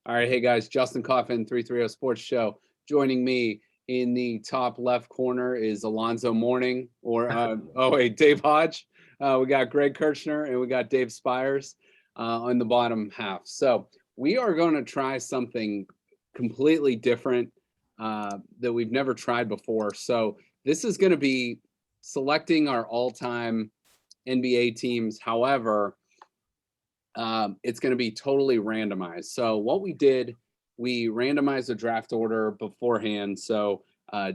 All right, hey guys, Justin Coffin, 330 Sports Show. Joining me in the top left corner is Alonzo Mourning, or Dave Hodge. We got Greg Kirchner and we got Dave Spires on the bottom half. So we are going to try something completely different that we've never tried before. So this is going to be selecting our all-time NBA teams. However, it's going to be totally randomized. So what we did, we randomized the draft order beforehand. So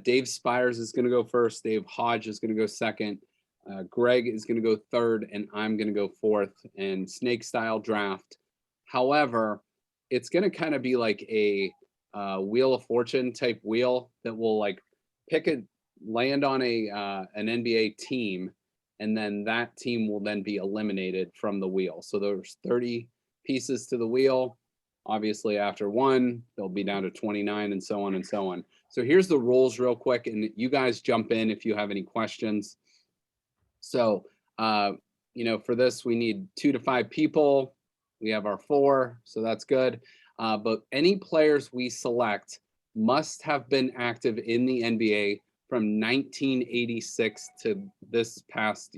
Dave Spires is going to go first. Dave Hodge is going to go second. Greg is going to go third, and I'm going to go fourth, and snake style draft. However, it's going to kind of be like a Wheel of Fortune type wheel that will like land on an NBA team, and then that team will then be eliminated from the wheel. So there's 30 pieces to the wheel. Obviously, after one, they'll be down to 29 and so on and so on. So here's the rules real quick, and you guys jump in if you have any questions. So, for this, we need 2 to 5 people. We have our 4, so that's good. But any players we select must have been active in the NBA from 1986 to this past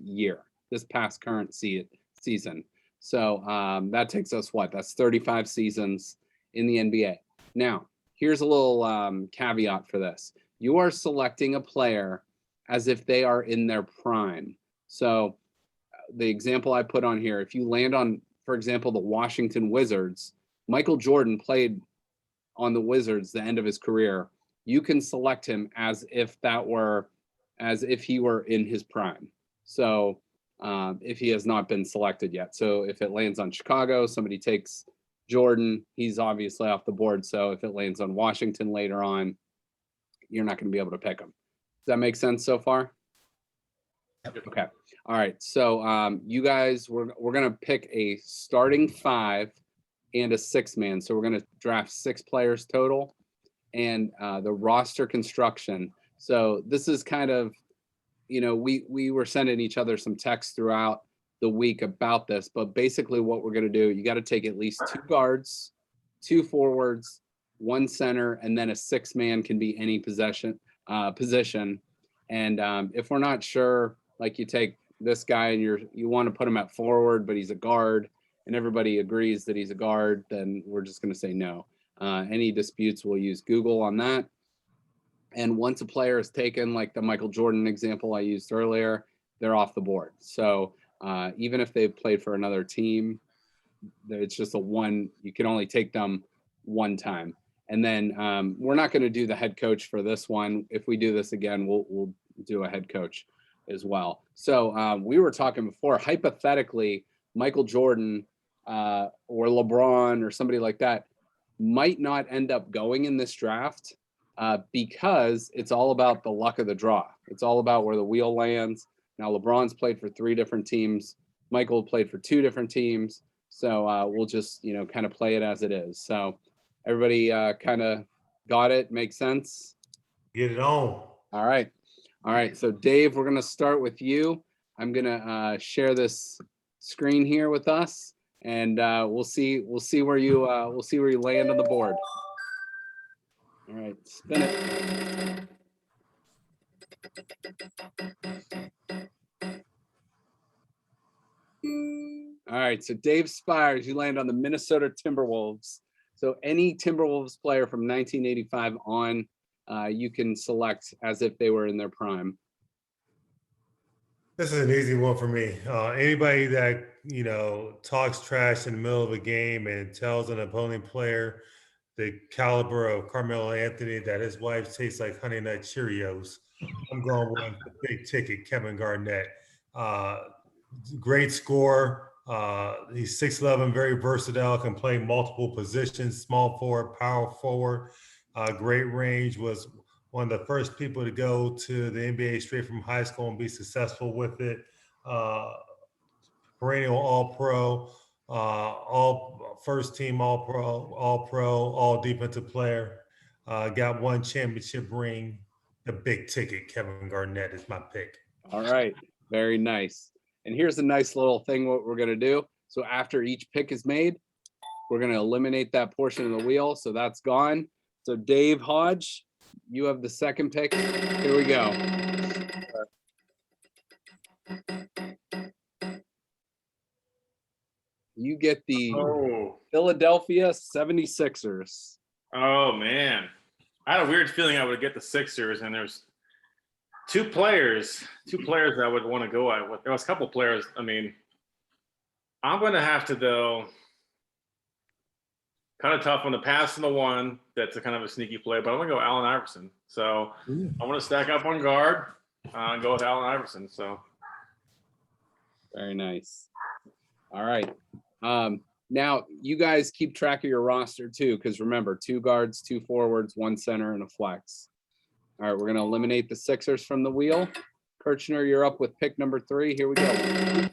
current season. So that takes us what? That's 35 seasons in the NBA. Now, here's a little caveat for this. You are selecting a player as if they are in their prime. So the example I put on here, if you land on, for example, the Washington Wizards, Michael Jordan played on the Wizards the end of his career. You can select him as if he were in his prime. So if he has not been selected yet. So if it lands on Chicago, somebody takes Jordan, he's obviously off the board. So if it lands on Washington later on, you're not going to be able to pick him. Does that make sense so far? Okay. All right. So you guys, we're going to pick a starting 5 and a 6-man. So we're going to draft 6 players total, and the roster construction. So this is kind of, we were sending each other some texts throughout the week about this, but basically what we're going to do, you got to take at least 2 guards, 2 forwards, 1 center, and then a 6-man can be any position. And if we're not sure, like you take this guy and you want to put him at forward, but he's a guard, and everybody agrees that he's a guard, then we're just going to say no. Any disputes, we'll use Google on that. And once a player is taken, like the Michael Jordan example I used earlier, they're off the board. So even if they've played for another team, it's just you can only take them one time. And then we're not going to do the head coach for this one. If we do this again, we'll do a head coach as well. So we were talking before, hypothetically, Michael Jordan or LeBron or somebody like that might not end up going in this draft because it's all about the luck of the draw. It's all about where the wheel lands. Now, LeBron's played for 3 different teams. Michael played for 2 different teams. So we'll just, kind of play it as it is. So everybody kind of got it? Makes sense? Get it on. All right. So Dave, we're going to start with you. I'm going to share this screen here with us, and we'll see where you land on the board. All right, spin it. All right, so Dave Spires, you land on the Minnesota Timberwolves. So any Timberwolves player from 1985 on, you can select as if they were in their prime. This is an easy one for me. Anybody that, talks trash in the middle of a game and tells an opposing player the caliber of Carmelo Anthony that his wife tastes like Honey Nut Cheerios, I'm going with the big ticket, Kevin Garnett. Great scorer. He's 6'11", very versatile, can play multiple positions, small forward, power forward, great range, was one of the first people to go to the NBA straight from high school and be successful with it. Perennial All-Pro, all first team All-Pro, all defensive player. Got 1 championship ring. The big ticket, Kevin Garnett is my pick. All right, very nice. And here's a nice little thing what we're going to do. So after each pick is made, we're going to eliminate that portion of the wheel. So that's gone. So Dave Hodge, you have the second pick. Here we go. You get the Philadelphia 76ers. Oh, man. I had a weird feeling I would get the Sixers, and there's two players I would want to go at with. There was a couple players. I mean, I'm going to have to, though, kind of tough on the pass and the one. That's a kind of a sneaky play, but I'm going to go Allen Iverson. So I'm going to stack up on guard and go with Allen Iverson. So very nice. All right. Now you guys keep track of your roster too, because remember, 2 guards, 2 forwards, 1 center, and a flex. All right, we're going to eliminate the Sixers from the wheel. Kirchner, you're up with pick number 3. Here we go.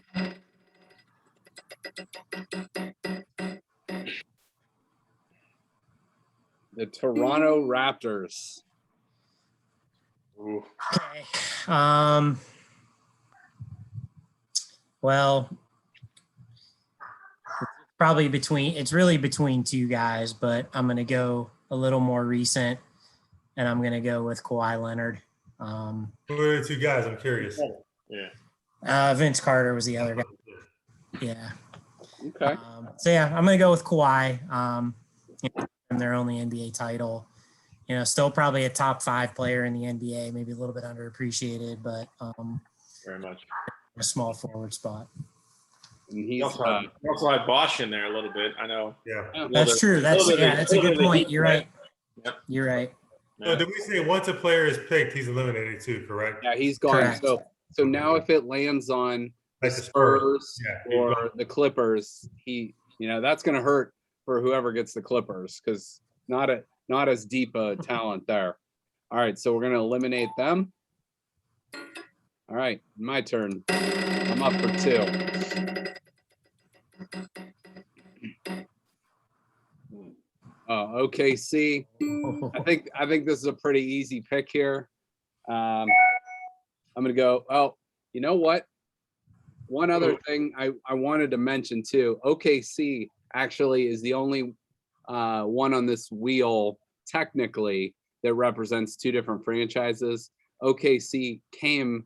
The Toronto Raptors. ooh. Okay. Well, it's really between 2 guys, but I'm going to go a little more recent, and I'm going to go with Kawhi Leonard. Who are the 2 guys? I'm curious. Yeah. Vince Carter was the other guy. Yeah. Okay. So yeah, I'm going to go with Kawhi. And their only NBA title. Still probably a top 5 player in the NBA, maybe a little bit underappreciated, but Very much. a small forward spot. And You he's also had Bosch in there a little bit. I know. Yeah. That's true. That's a good point. You're right. Yep. You're right. So did we say once a player is picked, he's eliminated too, correct? yeah, he's gone. Correct. So now if it lands on the Like the Spurs. Spurs Yeah. or the Clippers, that's going to hurt for whoever gets the Clippers, because not as deep a talent there. All right, so we're going to eliminate them. All right, my turn. I'm up for 2. OKC. I think this is a pretty easy pick here. I'm going to go. Oh, you know what? One other thing I wanted to mention too. OKC actually is the only one on this wheel technically that represents 2 different franchises. OKC came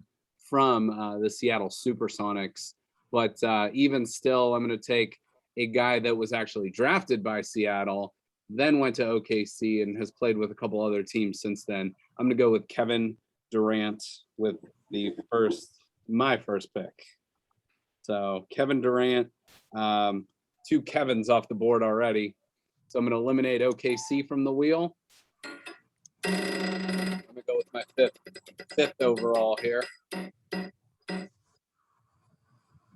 from the Seattle Supersonics, but even still, I'm going to take a guy that was actually drafted by Seattle, then went to OKC and has played with a couple other teams since then. I'm going to go with Kevin Durant with my first pick. So Kevin Durant, 2 Kevins off the board already. So I'm going to eliminate OKC from the wheel. I'm going to go with my fifth overall here.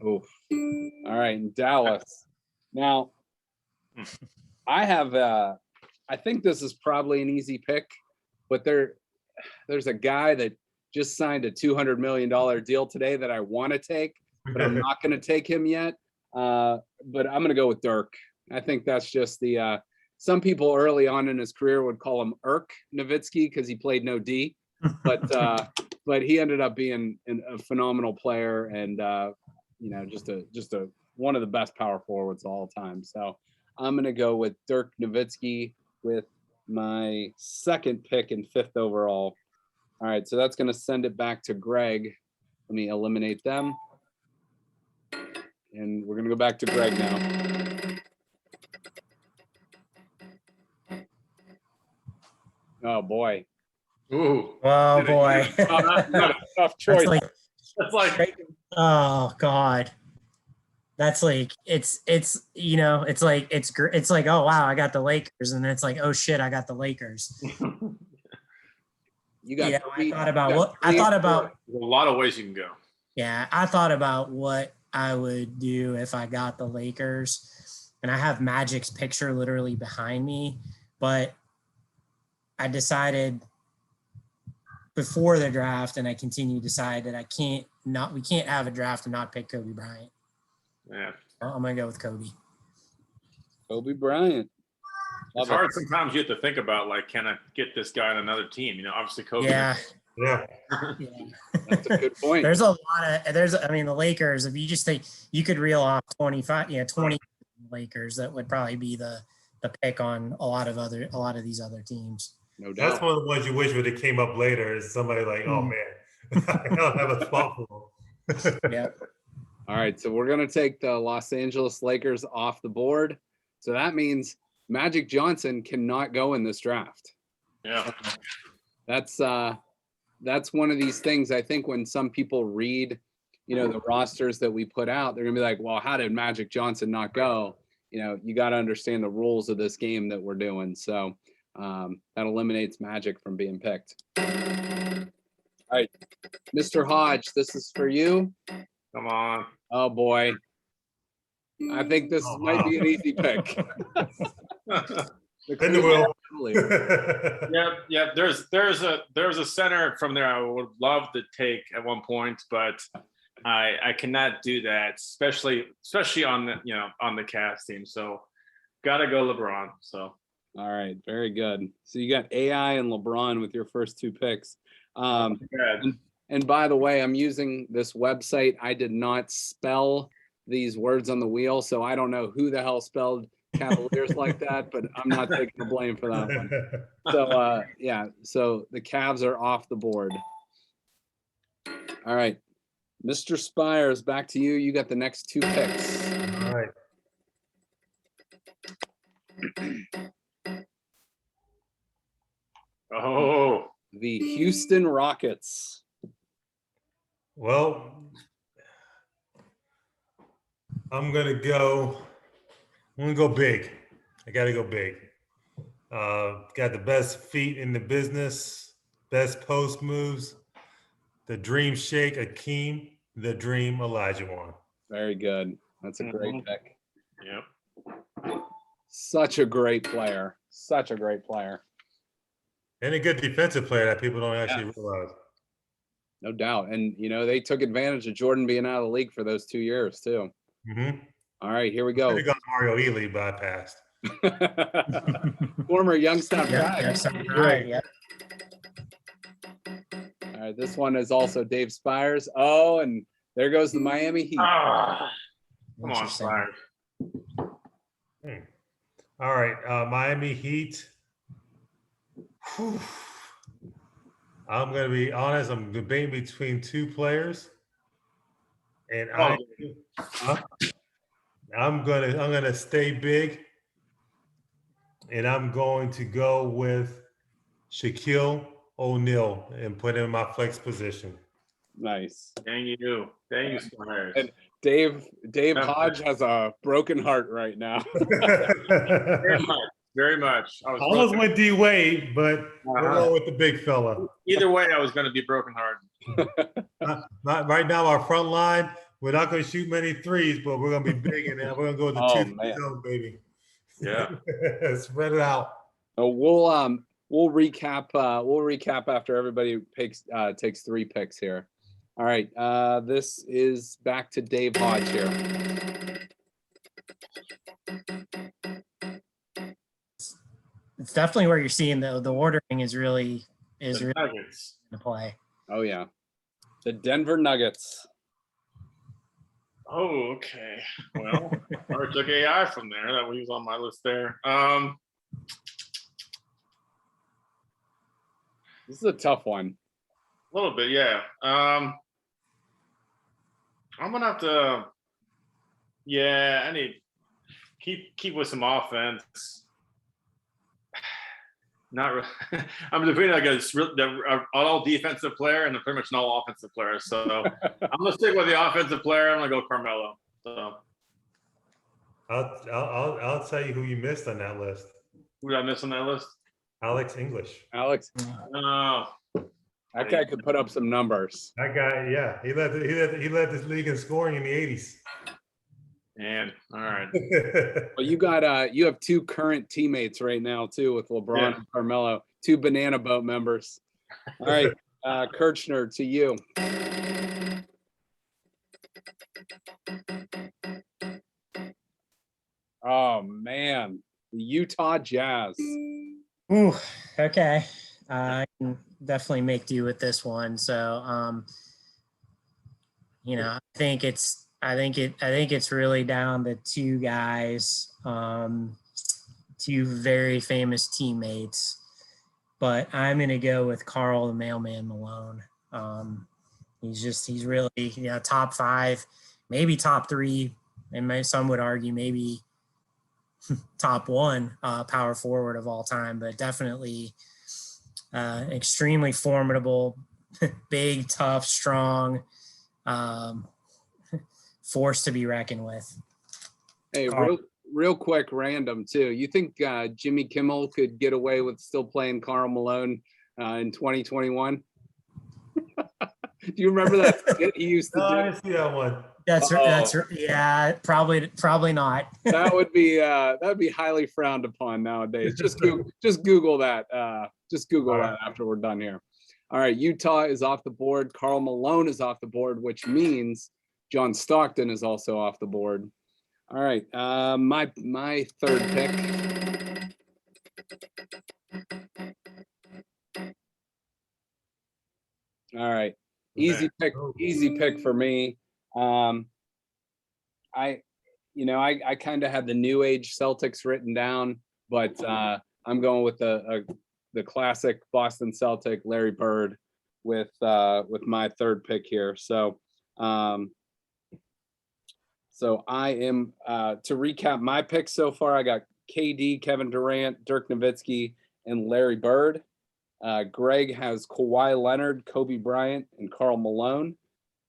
Oof. All right, in Dallas. Now, I have, I think this is probably an easy pick, but there's a guy that just signed a $200 million deal today that I want to take, but I'm not going to take him yet. But I'm going to go with Dirk. I think that's just some people early on in his career would call him Irk Nowitzki because he played no D, but he ended up being a phenomenal player and just a one of the best power forwards of all time. So I'm going to go with Dirk Nowitzki with my second pick and 5th overall. All right, so that's going to send it back to Greg. Let me eliminate them. And we're going to go back to Greg now. Oh, boy. Ooh. Oh boy. Not a tough choice. That's like Oh God. That's like it's like oh wow, I got the Lakers, and it's like oh shit, I got the Lakers. You got I thought about there's a lot of ways you can go. Yeah, I thought about what I would do if I got the Lakers, and I have Magic's picture literally behind me, but I decided before the draft, and I continue to decide that we can't have a draft and not pick Kobe Bryant. Yeah. I'm gonna go with Kobe. Kobe Bryant. It's hard sometimes. You have to think about like, can I get this guy on another team? Obviously Kobe. Yeah. Yeah. That's a good point. There's a lot of the Lakers, if you just think you could reel off 20 Lakers. That would probably be the pick on a lot of these other teams. No That's doubt. one of the ones you wish would have came up later. Is somebody like, oh man, I don't have a spot for him. Yeah. All right, so we're gonna take the Los Angeles Lakers off the board. So that means Magic Johnson cannot go in this draft. Yeah. That's one of these things. I think when some people read, the rosters that we put out, they're gonna be like, well, how did Magic Johnson not go? You got to understand the rules of this game that we're doing. So that eliminates Magic from being picked. All right, Mr. Hodge, this is for you. Come on. Oh boy. I think this Oh, might be wow. an easy pick. Spin the wheel. Yep. There's a center from there I would love to take at one point, but I cannot do that, especially on the Cavs team. So gotta go LeBron. So All right, very good. So you got AI and LeBron with your first two picks. good. And by the way, I'm using this website. I did not spell these words on the wheel, so I don't know who the hell spelled Cavaliers like that, but I'm not taking the blame for that one. So so the Cavs are off the board. All right, Mr. Spires, back to you. You got the next two picks. All right. Oh, The Houston Rockets. Well, I'm gonna go big. I gotta go big. Got the best feet in the business, best post moves. The Dream Shake Akeem, the Dream Olajuwon. Very good. That's a great Mhm. pick. yep. Such a great player. Such a great player. And a good defensive player that people don't actually Yes. realize. No doubt. And, they took advantage of Jordan being out of the league for those 2 years, too. Mm-hmm. All right, here we Could go. have gone Mario Ely, but I passed. Former Youngstown Yeah, Pride. something Right. right. Yeah. All right, this one is also Dave Spires. Oh, and there goes the Miami Heat. Ah, come on, Interesting. Spire. All right, Miami Heat. Whew. I'm gonna be honest. I'm debating between two players, and Oh, I'm gonna stay big, and I'm going to go with Shaquille O'Neal and put him in my flex position. Nice. dang you, Spires. And Dave Yeah. Hodge has a broken heart right now. Very much. I was Almost broken. went D Wade, but we're Uh-huh. going with the big fella. Either way, I was going to be brokenhearted. Not right now. Our front line, we're not going to shoot many threes, but we're going to be big, and we're going to go with the Oh, 2-3 man. zone, baby. Yeah. Spread it out. We'll recap after everybody takes three picks here. All right, this is back to Dave Hodge here. It's definitely where you're seeing the ordering is really The Nuggets. the play. Oh yeah, the Denver Nuggets. Oh, okay. Well, I took AI from there. That was on my list there. This is a tough one. A little bit, yeah. I'm gonna have to. Yeah, I need keep with some offense. Not really. I'm debating like an all defensive player and pretty much no offensive player. So I'm gonna stick with the offensive player. I'm gonna go Carmelo. So I'll tell you who you missed on that list. who did I miss on that list? Alex English. Alex, Oh, that guy could put up some numbers. That guy, yeah, he led this league in scoring in the 80s. man. All right. Well, you have two current teammates right now too with LeBron Yeah. and Carmelo, two Banana Boat members. All right, Kirchner, to you. Oh man, the Utah Jazz. Ooh, okay. I can definitely make do with this one. So, I think it's I think it's really down to two guys, two very famous teammates, but I'm gonna go with Carl the Mailman Malone. He's really top five, maybe top three, and some would argue maybe top one power forward of all time, but definitely extremely formidable, big, tough, strong, force to be reckoned with. Hey, Carl. real quick, random too. You think Jimmy Kimmel could get away with still playing Karl Malone in 2021? Do you remember that skit he used to No, I do? didn't see that one. That's yeah, probably not. That would be highly frowned upon nowadays. Just Google that. Just Google that after we're done here. All right, Utah is off the board. Karl Malone is off the board, which means John Stockton is also off the board. All right, my third pick. All right, easy pick for me. I kind of had the new age Celtics written down, but I'm going with the classic Boston Celtic, Larry Bird, with my third pick here. So I am to recap my picks so far. I got KD, Kevin Durant, Dirk Nowitzki, and Larry Bird. Greg has Kawhi Leonard, Kobe Bryant, and Karl Malone.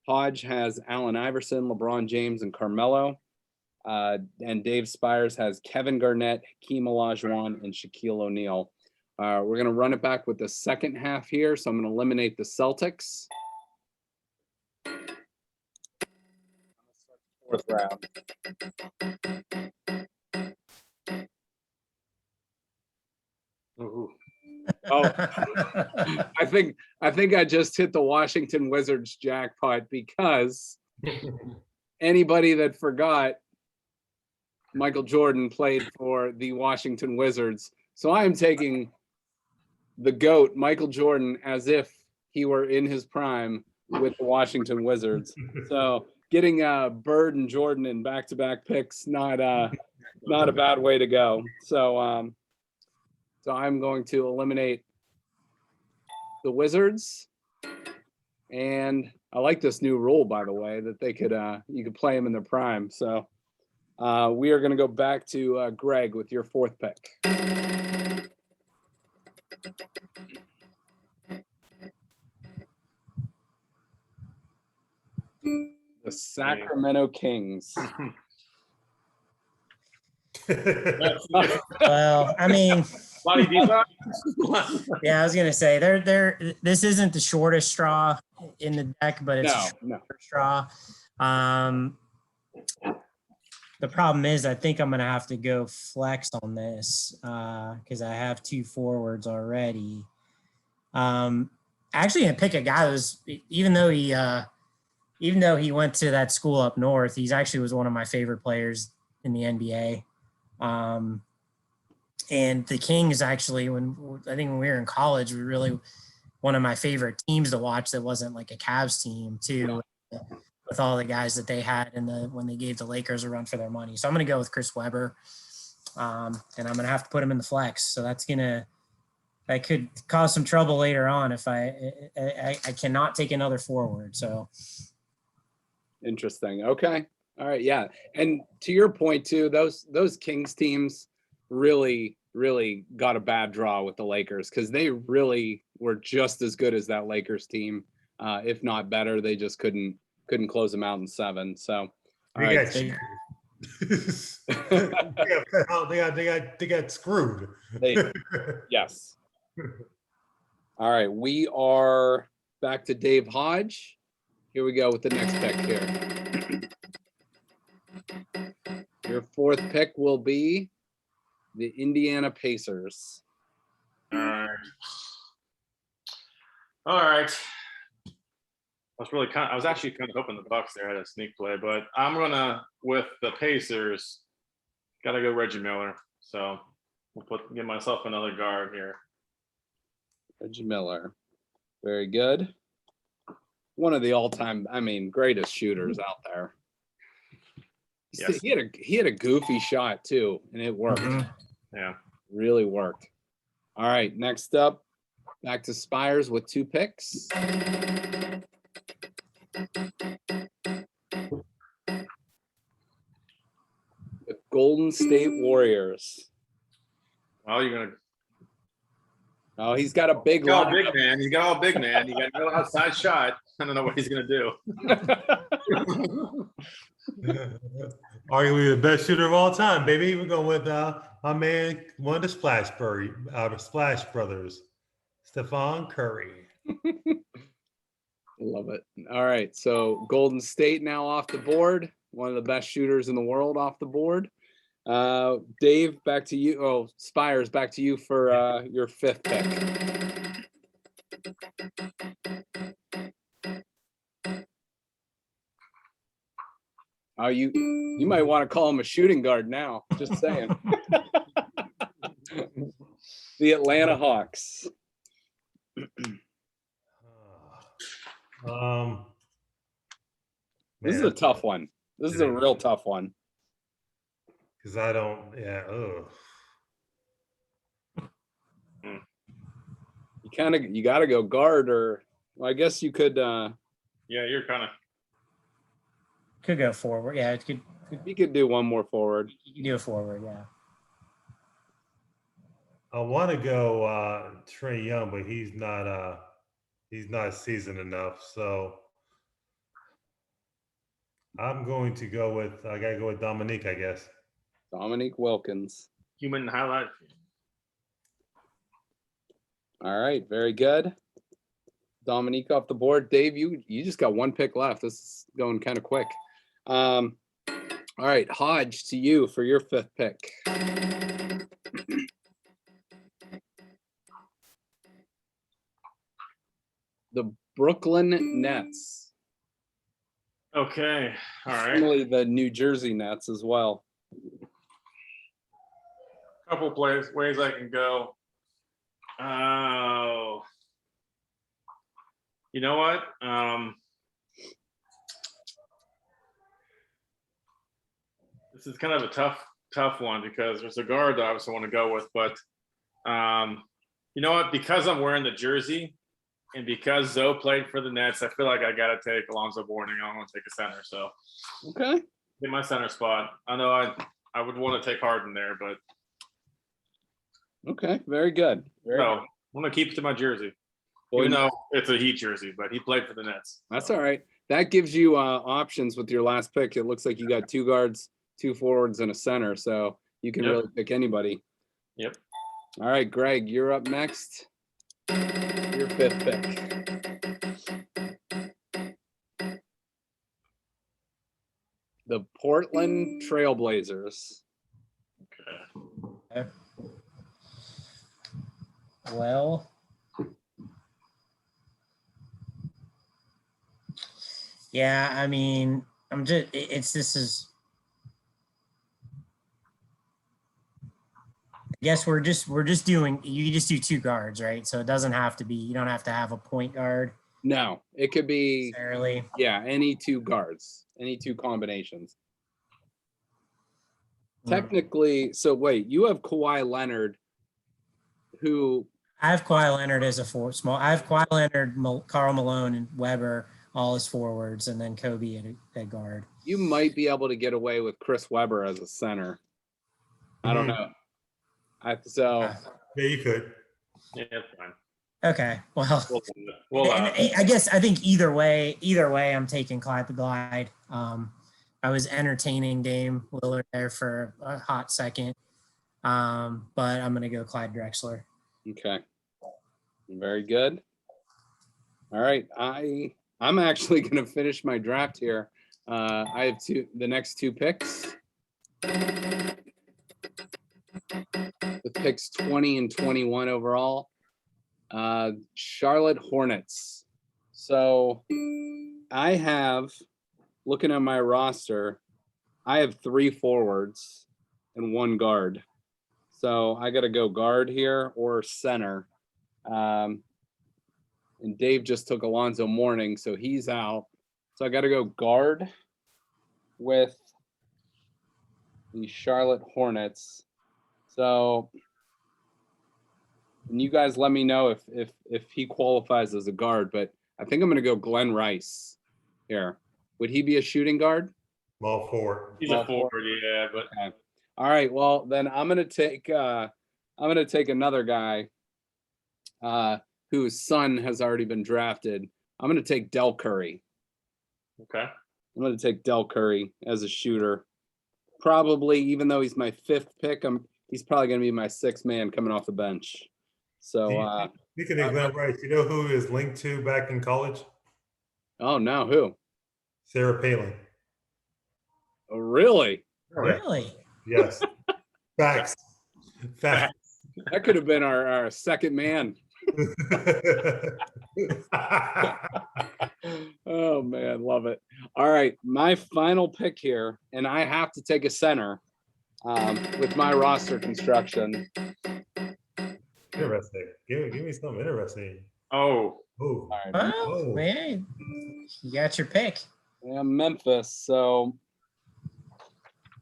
Hodge has Allen Iverson, LeBron James, and Carmelo. And Dave Spires has Kevin Garnett, Hakeem Olajuwon, and Shaquille O'Neal. We're going to run it back with the second half here. So I'm going to eliminate the Celtics. Fourth round. Ooh. Oh, I think I just hit the Washington Wizards jackpot, because anybody that forgot, Michael Jordan played for the Washington Wizards. So I am taking the GOAT, Michael Jordan, as if he were in his prime with the Washington Wizards. So getting Bird and Jordan in back-to-back picks, not a bad way to go. So so I'm going to eliminate the Wizards. And I like this new rule, by the way, that they could you could play them in their prime. So we are going to go back to Greg with your fourth pick. The Sacramento Kings. Well, I mean, yeah, I was gonna say this isn't the shortest straw in the deck, but it's a shorter straw. The problem is, I think I'm gonna have to go flex on this because I have two forwards already. Actually, gonna pick a guy who's, even though he went to that school up north, he's actually was one of my favorite players in the NBA. And the Kings, actually, when we were in college, we really, one of my favorite teams to watch that wasn't like a Cavs team too, with all the guys that they had when they gave the Lakers a run for their money. So I'm going to go with Chris Webber, and I'm going to have to put him in the flex. So that could cause some trouble later on if I cannot take another forward. So interesting. Okay. All right. Yeah. And to your point too, those Kings teams really got a bad draw with the Lakers, because they really were just as good as that Lakers team, if not better. They just couldn't close them out in 7. So they got screwed. Yes. All right, we are back to Dave Hodge. Here we go with the next pick here. Your fourth pick will be the Indiana Pacers. All right. I was actually kind of hoping the Bucks there had a sneak play, but I'm gonna, with the Pacers, gotta go Reggie Miller. So we'll give myself another guard here. Reggie Miller, very good. One of the all-time, greatest shooters out there. Yes. He had a goofy shot too, and it worked. Mhm. Yeah. Really worked. All right, next up, back to Spires with 2 picks. The Golden State Warriors. Well, you're gonna Oh, he's got a big go all lineup. big man. He's got all big man. You got no outside shot. I don't know what he's gonna do. Arguably the best shooter of all time, baby. We're going with my man, one of the Splash Brothers, Stephon Curry. Love it. All right, so Golden State now off the board. One of the best shooters in the world off the board. Dave, back to you. Oh, Spires, back to you for your 5th pick. Oh, you might want to call him a shooting guard now. Just saying. The Atlanta Hawks. This is a tough one. This is a real tough one. Because I don't, yeah, You got to go guard, or well, I guess you could. Yeah, you're kind of. Could go forward. Yeah, it could. You could do one more forward. You could do a forward. Yeah. I want to go Trey Young, but he's not seasoned enough. So I'm going to go with, I got to go with Dominique, I guess. Dominique Wilkins. Human highlight. All right, very good. Dominique off the board. Dave, you just got 1 pick left. This is going kind of quick. All right, Hodge, to you for your 5th pick. The Brooklyn Nets. Okay. All right. Formerly the New Jersey Nets as well. Couple ways I can go. Oh. You know what? This is kind of a tough one because there's a guard that I obviously want to go with, but you know what? Because I'm wearing the jersey and because Zoe played for the Nets, I feel like I gotta take Alonzo Mourning. I don't want to take a center, so Okay. get my center spot. I know I would want to take Harden there, but Okay, very good. Very no, good. I'm gonna keep it to my jersey. Well, Even though it's a Heat jersey, but he played for the Nets. that's all right. That gives you options with your last pick. It looks like you got 2 guards, 2 forwards, and a center, so you can Yep. really pick anybody. Yep. All right, Greg, you're up next. Your 5th pick. The Portland Trailblazers. Okay. Well, yeah, I mean, I guess we're just doing, you just do 2 guards, right? So it doesn't have to be, you don't have to have a point guard No, it could be, necessarily. yeah, any 2 guards, any 2 combinations. Technically, so wait, you have Kawhi Leonard, who I have Kawhi Leonard as a I have Kawhi Leonard, Karl Malone, and Weber all as forwards, and then Kobe at guard. you might be able to get away with Chris Webber as a center. I don't know. Yeah, you could. Yeah, that's fine. Okay, well, We'll I think either way, I'm taking Clyde the Glide. I was entertaining Dame Lillard there for a hot second, but I'm gonna go Clyde Drexler. Okay. Very good. All right. I'm actually going to finish my draft here. I have the next 2 picks. With picks 20 and 21 overall. Charlotte Hornets. So I have, looking at my roster, I have 3 forwards and 1 guard. So I got to go guard here or center. And Dave just took Alonzo Mourning, so he's out. So I got to go guard with the Charlotte Hornets. So, and you guys let me know if he qualifies as a guard, but I think I'm going to go Glenn Rice here. Would he be a shooting guard? Small forward. He's Well, a forward, yeah, but Okay. All right. Well, then I'm going to take another guy whose son has already been drafted. I'm going to take Del Curry. okay. I'm going to take Del Curry as a shooter. Probably, even though he's my 5th pick, he's probably going to be my 6th man coming off the bench. So, Speaking of Glenn Rice, you know who is linked to back in college? oh no, who? Sarah Palin. Oh, really? Really? Yes. Facts. Facts. That could have been our 2nd man. Oh man, love it. All right, my final pick here, and I have to take a center with my roster construction. Interesting. Give me something interesting. Oh, Oh, All right, Oh, Oh. man. You got your pick. I'm Memphis, so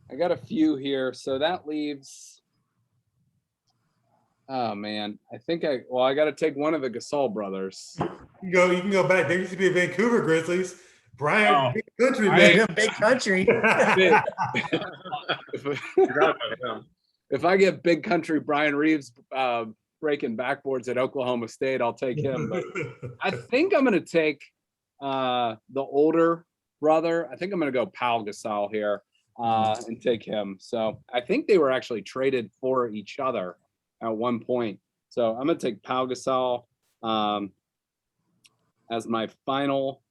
I got a few here. So that leaves. Oh man, I got to take one of the Gasol brothers. you can go back. There used to be a Vancouver Grizzlies. Brian, Oh. big country, Big, big country. man. forgot about him. If I get big country Brian Reeves breaking backboards at Oklahoma State, I'll take him. But I think I'm going to take the older brother. I think I'm going to go Pau Gasol here and take him. So I think they were actually traded for each other at one point. So I'm going to take Pau Gasol as my final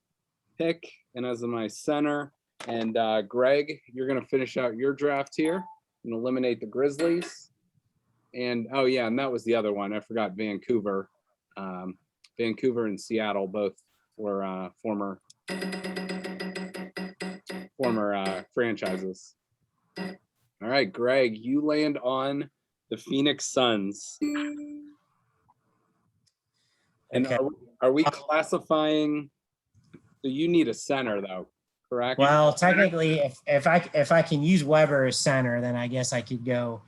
pick and as my center. And Greg, you're going to finish out your draft here and eliminate the Grizzlies. And oh yeah, and that was the other one. I forgot Vancouver. Vancouver and Seattle both were former franchises. All right, Greg, you land on the Phoenix Suns. And Okay. are we classifying? So you need a center though, correct? Well, technically, if I can use Weber as center, then I guess I could go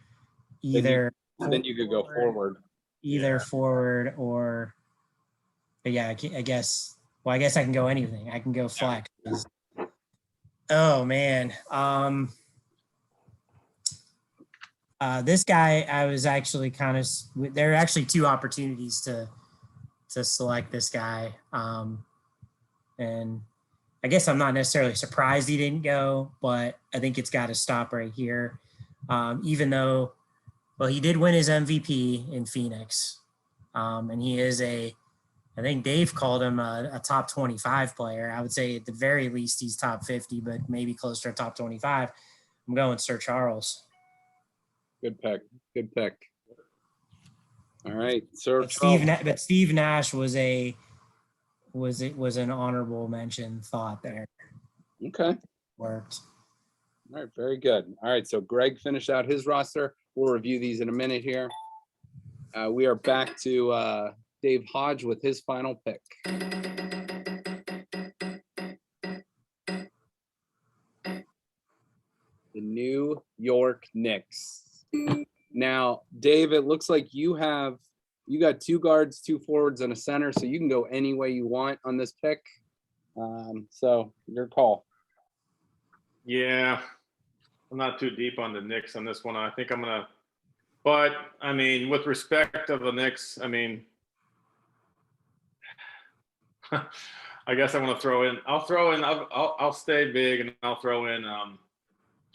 either. Then you could go forward. Either forward or, but yeah, I guess. Well, I guess I can go anything. I can go flex. Oh man, this guy, I was actually kind of. There are actually 2 opportunities to select this guy, and I guess I'm not necessarily surprised he didn't go, but I think it's got to stop right here. Even though, well, he did win his MVP in Phoenix, and he is I think Dave called him a top 25 player. I would say at the very least he's top 50, but maybe close to a top 25. I'm going Sir Charles. Good pick. Good pick. All right, Sir But Charles. Steve Nash was an honorable mention thought there. Okay. Worked. All right, very good. All right, so Greg finished out his roster. We'll review these in a minute here. We are back to Dave Hodge with his final pick. The New York Knicks. Now, Dave, it looks like you got 2 guards, 2 forwards, and a center, so you can go any way you want on this pick. So your call. Yeah, I'm not too deep on the Knicks on this one. I think I'm gonna, but I mean, with respect of the Knicks, I mean, I guess I'm gonna throw in. I'll stay big and I'll throw in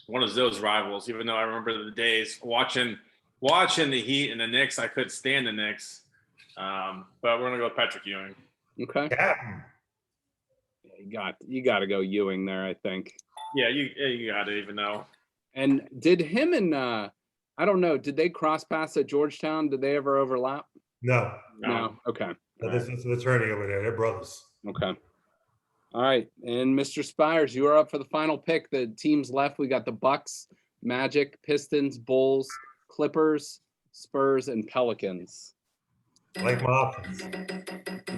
one of those rivals. Even though I remember the days watching the Heat and the Knicks, I couldn't stand the Knicks. But we're gonna go with Patrick Ewing. Okay. Captain. You got to go Ewing there, I think. Yeah, you got it. Even though. And did him and I don't know, did they cross paths at Georgetown? Did they ever overlap? No. No. Okay. This is the attorney over there. They're brothers. Okay. All right. And Mr. Spires, you are up for the final pick. The teams left, we got the Bucks, Magic, Pistons, Bulls, Clippers, Spurs, and Pelicans. I like my options.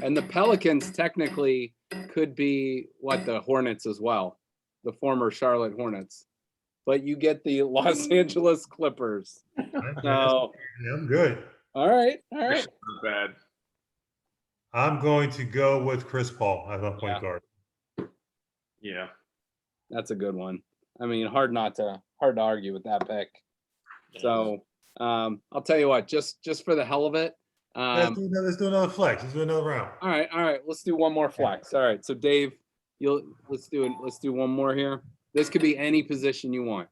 And the Pelicans technically could be the Hornets as well, the former Charlotte Hornets. but you get the Los Angeles Clippers. So, Yeah, I'm good. all right, all right. Not bad. I'm going to go with Chris Paul as my point Yeah. guard. Yeah. That's a good one. I mean, hard to argue with that pick. So, I'll tell you what, just for the hell of it. Let's do another flex. Let's do another round. All right. Let's do one more flex. All right. So Dave, let's do one more here. This could be any position you want.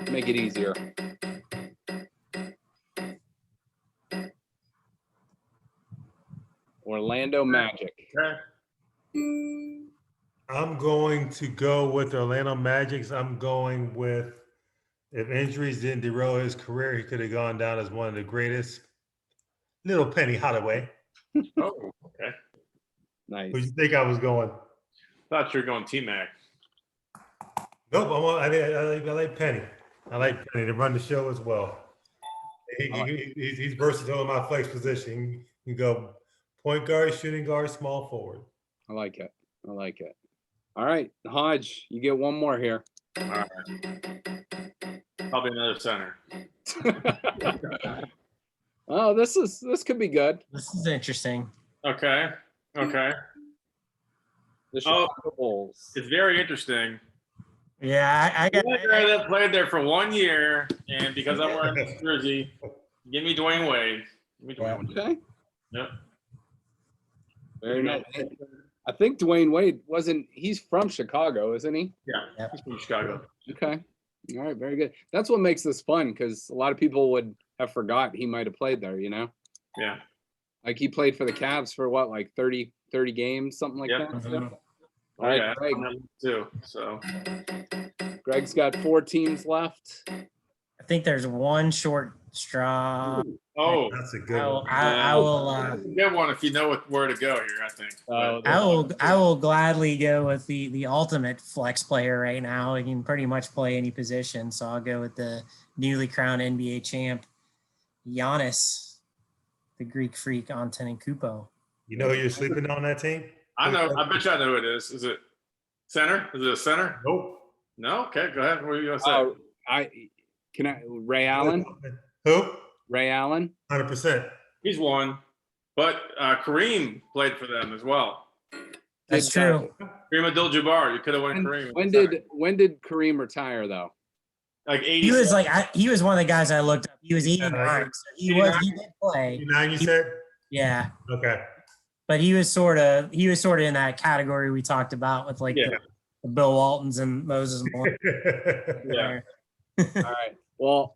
Make it easier. Orlando Magic. Okay. I'm going to go with the Orlando Magic. I'm going with, if injuries didn't derail his career, he could have gone down as one of the greatest. Little Penny Hardaway. Oh, okay. Nice. Who you think I was going? Thought you were going T-Mac. Nope. I like Penny. I like Penny to run the show as well. He's versatile in my flex position. You can go point guard, shooting guard, small forward. I like it. All right, Hodge, you get one more here. All right. Probably another center. Oh, this could be good. This is interesting. Okay. Okay. The Chicago Bulls. It's very interesting. Yeah, I got. One guy that played there for 1 year, and because I'm wearing this jersey, give me Dwayne Wade. Give me Dwayne Wade. Okay. Yep. Very nice. I think Dwayne Wade he's from Chicago, isn't he? Yeah. Yep. He's from Chicago. Okay. All right, very good. That's what makes this fun because a lot of people would have forgot he might have played there, you know? Yeah. Like he played for the Cavs for what, like 30 games, something like Yep. that? Mhm. All right, yeah, Greg. I'm number 2. So Greg's got 4 teams left. I think there's one short straw. oh, That's a good I will. one. I will. that's a good one if you know where to go here, I think. Oh, I will gladly go with the ultimate flex player right now. He can pretty much play any position, so I'll go with the newly crowned NBA champ, Giannis, the Greek freak Antetokounmpo. You know who you're sleeping on that team? I know. I bet you I know who it is. Is it center? Is it a center? Nope. No. Okay, go ahead. What are you gonna say? Ray Allen? Who? Ray Allen? 100%. He's one, but Kareem played for them as well. That's Did, true. Kareem Abdul-Jabbar. You could have won Kareem. When did Kareem retire though? like 80? He was like he was one of the guys I looked up. He was 89, so he did play. 89, you said? Yeah, Okay. but he was sort of in that category we talked about with like the Bill Waltons and Moses Malone. Yeah. All right. Well,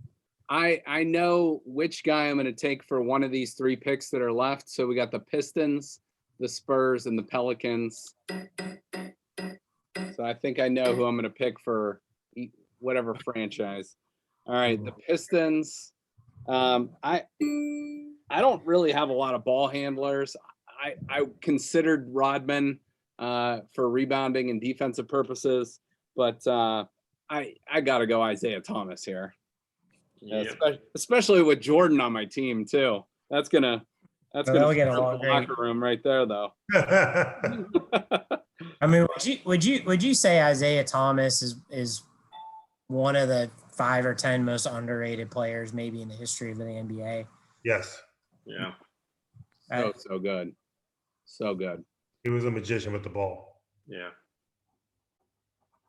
I know which guy I'm going to take for one of these 3 picks that are left. So we got the Pistons, the Spurs, and the Pelicans. So I think I know who I'm going to pick for whatever franchise. All right, the Pistons. I don't really have a lot of ball handlers. I considered Rodman for rebounding and defensive purposes, but I got to go Isaiah Thomas here. Yeah. Especially with Jordan on my team too. That's gonna That'll get a fill lot the locker room right there though. I mean, would you say Isaiah Thomas is one of the 5 or 10 most underrated players maybe in the history of the NBA? Yes. Yeah. So good. So good. He was a magician with the ball. Yeah.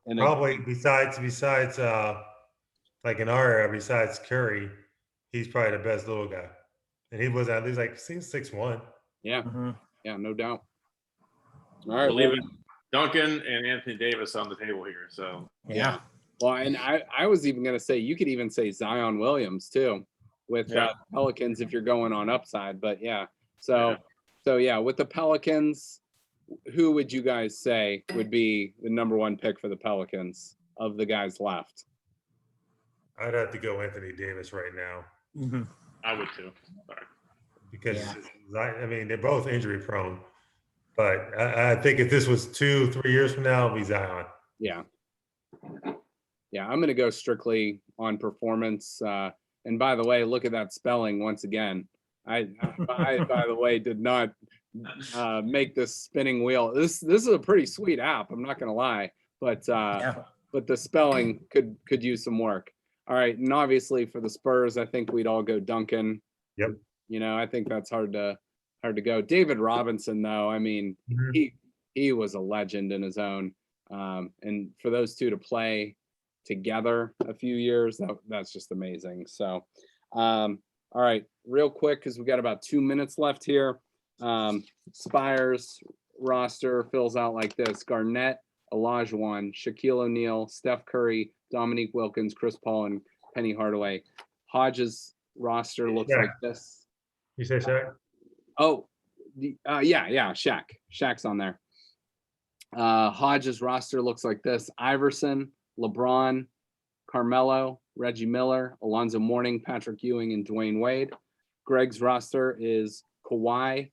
And Probably besides like in our era, besides Curry, he's probably the best little guy. And he was at least like 6'1". yeah, Mhm. yeah, no doubt. All right. We're leaving Duncan and Anthony Davis on the table here. So Yeah. Well, and I was even going to say, you could even say Zion Williams too with Pelicans if you're going on upside, but yeah. So yeah, with the Pelicans, who would you guys say would be the number 1 pick for the Pelicans of the guys left? I'd have to go Anthony Davis right now Mhm. I would too. Sorry. because Yeah. I mean they're both injury prone. But I think if this was 2-3 years from now, it'll be Zion. Yeah. Yeah, I'm going to go strictly on performance. And by the way, look at that spelling once again. I by the way, did not make this spinning wheel. This is a pretty sweet app. I'm not going to lie, but Yeah. but the spelling could use some work. All right, and obviously for the Spurs, I think we'd all go Duncan. Yep. You know, I think that's hard to go. David Robinson, though, I mean, Mhm. he was a legend in his own. And for those two to play together a few years, that's just amazing. So, all right, real quick, because we got about 2 minutes left here. Spire's roster fills out like this: Garnett, Olajuwon, Shaquille O'Neal, Steph Curry, Dominique Wilkins, Chris Paul, and Penny Hardaway. Hodges' roster looks Yeah. like this. You say Shaq? Oh, yeah, Shaq. Shaq's on there. Hodges' roster looks like this: Iverson, LeBron, Carmelo, Reggie Miller, Alonzo Mourning, Patrick Ewing, and Dwayne Wade. Greg's roster is Kawhi,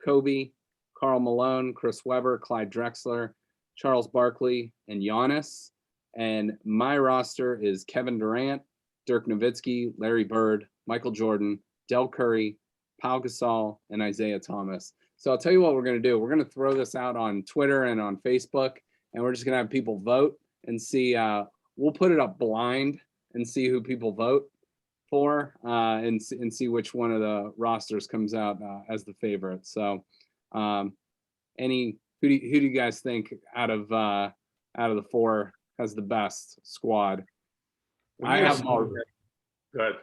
Kobe, Karl Malone, Chris Webber, Clyde Drexler, Charles Barkley, and Giannis. And my roster is Kevin Durant, Dirk Nowitzki, Larry Bird, Michael Jordan, Del Curry, Pau Gasol, and Isaiah Thomas. So I'll tell you what we're going to do. We're going to throw this out on Twitter and on Facebook, and we're just going to have people vote and see. We'll put it up blind and see who people vote for, and see which one of the rosters comes out as the favorite. So, who do you guys think out of the four has the best squad? I have them all. Good.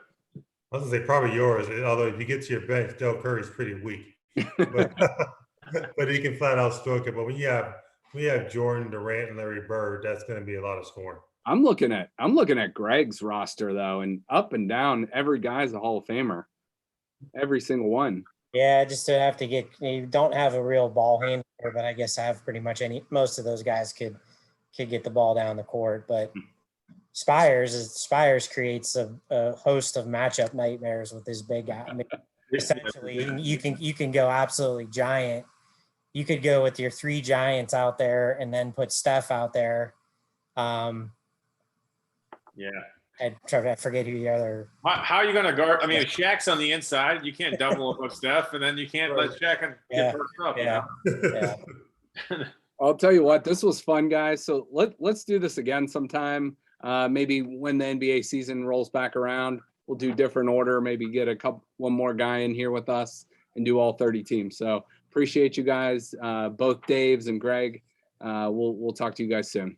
I was gonna say probably yours, although if you get to your bench, Del Curry's pretty weak. But, but he can flat out stroke it. But when you have Jordan, Durant, and Larry Bird, that's going to be a lot of scoring. I'm looking at Greg's roster though, and up and down, every guy's a Hall of Famer. Every single one. Yeah, just to have to get, you don't have a real ball handler, but I guess I have pretty much most of those guys could get the ball down the court. But Spires creates a host of matchup nightmares with this big guy. I mean, essentially, you can go absolutely giant. You could go with your three giants out there and then put Steph out there. Yeah. I forget who the other. How are you going to guard? I mean, if Shaq's on the inside, you can't double him with Steph, and then you can't let Shaq get first up. Yeah. You know? I'll tell you what, this was fun, guys. So let's do this again sometime. Maybe when the NBA season rolls back around, we'll do different order. Maybe get one more guy in here with us and do all 30 teams. So appreciate you guys, both Daves and Greg. We'll talk to you guys soon.